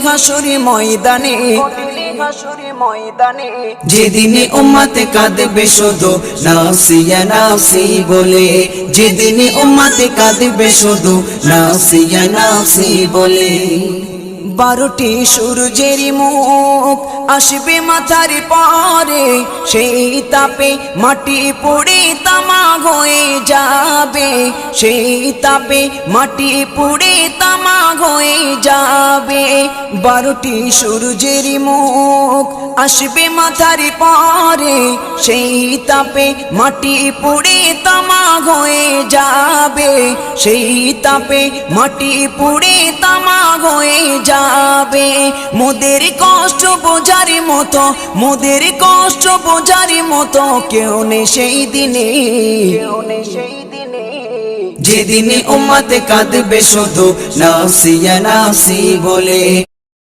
হাসুরি ময়দানে, যেদিনে উম্মতে কাঁদবে শুধু নাফসি ইয়া নাফসি বলে, যেদিনে উম্মতে কাঁদবে শুধু নাফসি ইয়া নাফসি বলে। 12টি সূর্যের মুখ আসবে মাথার পরে, সেই তাপে মাটি পুড়ে তামা হয়ে যাবে, সেই তাপে মাটি পুড়ে তামা হয়ে যাবে। 12টি সূর্যের মুখ আসবে মাথার পরে, সেই তাপে মাটি পুড়ে তামা হয়ে যাবে, সেই তাপে মাটি পুড়ে তামা হয়ে যাবে। মোদের কষ্ট বোঝার মতো, মোদের কষ্ট বোঝার মতো কেউ নেই সেই দিনে, যেদিনে উম্মতে কাঁদবে শুধু নাফসি ইয়া নাফসি বলে।